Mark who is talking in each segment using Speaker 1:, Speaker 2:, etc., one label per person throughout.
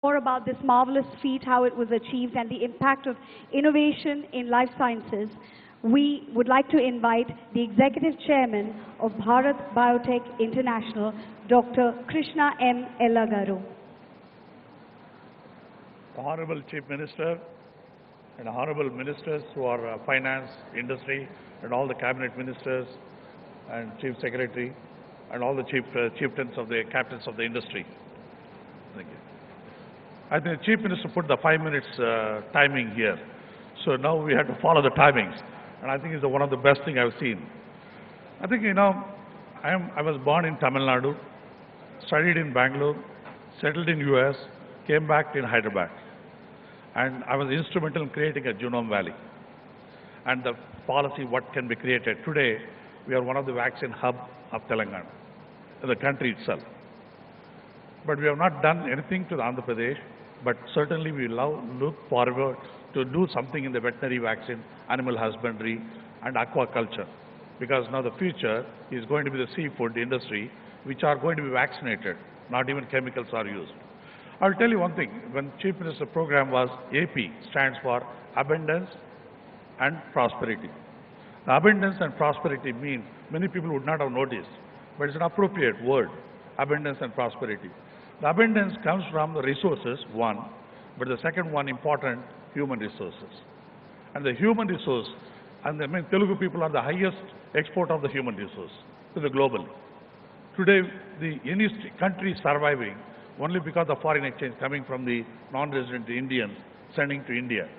Speaker 1: more about this marvelous feat, how it was achieved, and the impact of innovation in life sciences, we would like to invite the Executive Chairman of Bharat Biotech International, Dr. Krishna M. Ellagaru.
Speaker 2: Honorable Chief Minister and Honorable Ministers who are Finance, Industry, and all the Cabinet Ministers and Chief Secretary, and all the chieftains of the captains of the industry. Thank you. I think the Chief Minister put the 5 minutes timing here. So now we have to follow the timings. And I think it's one of the best things I've seen. I think, I was born in Tamil Nadu, studied in Bangalore, settled in US, came back in Hyderabad. And I was instrumental in creating a Genome Valley. And the policy, what can be created. Today, we are one of the vaccine hub of Telangana, the country itself. But we have not done anything to the Andhra Pradesh, but certainly we look forward to do something in the veterinary vaccine, animal husbandry, and aquaculture. Because now the future is going to be the seafood industry, which are going to be vaccinated, not even chemicals are used. I'll tell you one thing, when Chief Minister program was AP, stands for Abundance and Prosperity. The abundance and prosperity means many people would not have noticed, but it's an appropriate word, abundance and prosperity. The abundance comes from the resources, one, but the second one important, human resources. And the human resource, and Telugu people are the highest export of the human resource to the globally. Today, any country is surviving only because of foreign exchange coming from the non-resident Indians sending to India.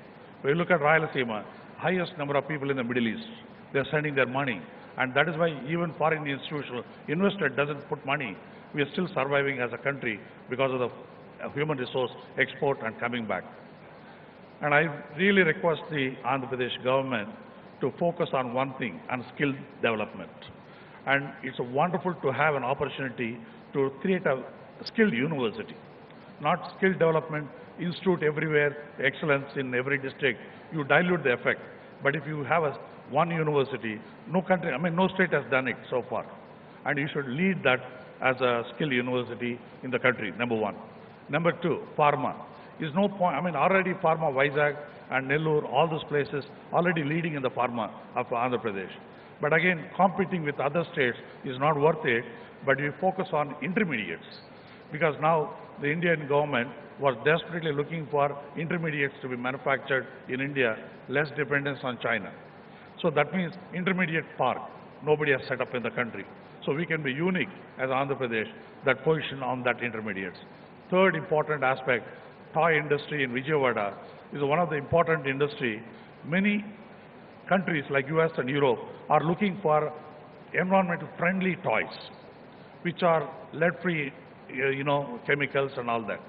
Speaker 2: When you look at Rayalaseema, highest number of people in the Middle East, they're sending their money. And that is why even foreign institutional investor doesn't put money. We are still surviving as a country because of the human resource export and coming back. And I really request the Andhra Pradesh government to focus on one thing, on skill development. And it's wonderful to have an opportunity to create a skilled university, not skill development institute everywhere, excellence in every district. You dilute the effect. But if you have one university, no country, no state has done it so far. And you should lead that as a skill university in the country, number one. Number two, pharma. Is no point, already pharma, Vizag and Nellore, all those places already leading in the pharma of Andhra Pradesh. But again, competing with other states is not worth it, but we focus on intermediates. Because now the Indian government was desperately looking for intermediates to be manufactured in India, less dependence on China. So that means intermediate park, nobody has set up in the country. So we can be unique as Andhra Pradesh, that position on that intermediates. Third important aspect, toy industry in Vijayawada is one of the important industry. Many countries like US and Europe are looking for environmental friendly toys, which are lead-free, chemicals and all that.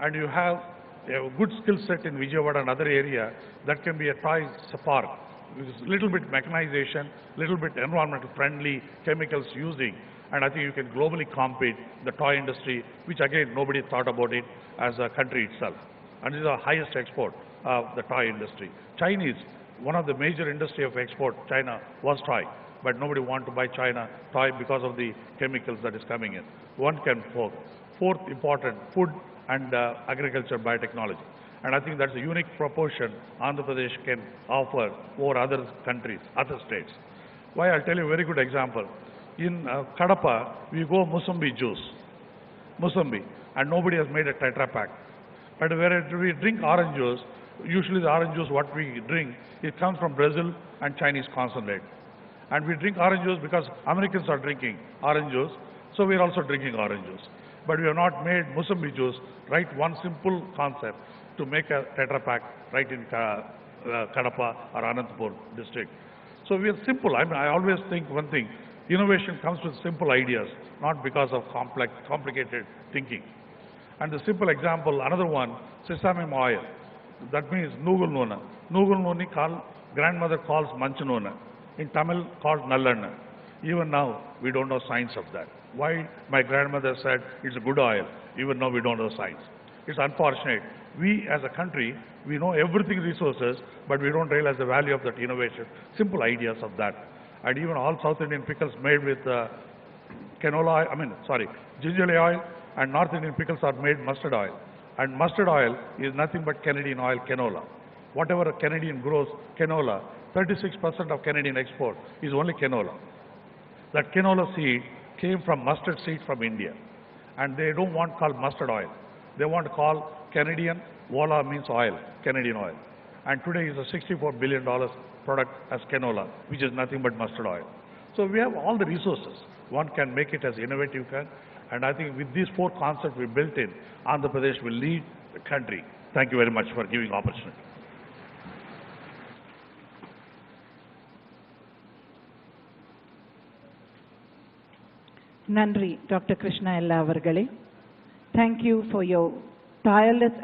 Speaker 2: And you have a good skill set in Vijayawada and other area that can be a toy park. With little bit mechanization, little bit environmental friendly chemicals using, and I think you can globally compete the toy industry, which again nobody thought about it as a country itself. And this is the highest export of the toy industry. Chinese, one of the major industry of export, China was toy, but nobody want to buy China toy because of the chemicals that is coming in. One can focus. Fourth important, food and agriculture biotechnology. And I think that's a unique proportion Andhra Pradesh can offer over other countries, other states. Why? I'll tell you a very good example. In Kadapa, we go Musambi juice, and nobody has made a Tetra Pak. But where we drink orange juice, usually the orange juice what we drink, it comes from Brazil and Chinese concentrate. And we drink orange juice because Americans are drinking orange juice, so we are also drinking orange juice. But we have not made Musambi juice, right? One simple concept to make a Tetra Pak right in Kadapa or Anantapur district. So we are simple. I always think one thing, innovation comes with simple ideas, not because of complicated thinking. And the simple example, another one, sesame oil. That means Nugul Nuna. Nugul Nuni grandmother calls Manchanuna. In Tamil called Nallanna. Even now, we don't know science of that. Why my grandmother said it's a good oil, even now we don't know science. It's unfortunate. We as a country, we know everything resources, but we don't realize the value of that innovation, simple ideas of that. And even all South Indian pickles made with ginger oil, and North Indian pickles are made mustard oil. And mustard oil is nothing but Canadian oil, canola. Whatever a Canadian grows, canola, 36% of Canadian export is only canola. That canola seed came from mustard seed from India. And they don't want to call mustard oil. They want to call Canadian, vola means oil, Canadian oil. And today is a $64 billion product as canola, which is nothing but mustard oil. So we have all the resources. One can make it as innovative can. And I think with these 4 concepts we built in, Andhra Pradesh will lead the country. Thank you very much for giving opportunity.
Speaker 3: Nandri, Dr. Krishna Ella avargale. Thank you for your tireless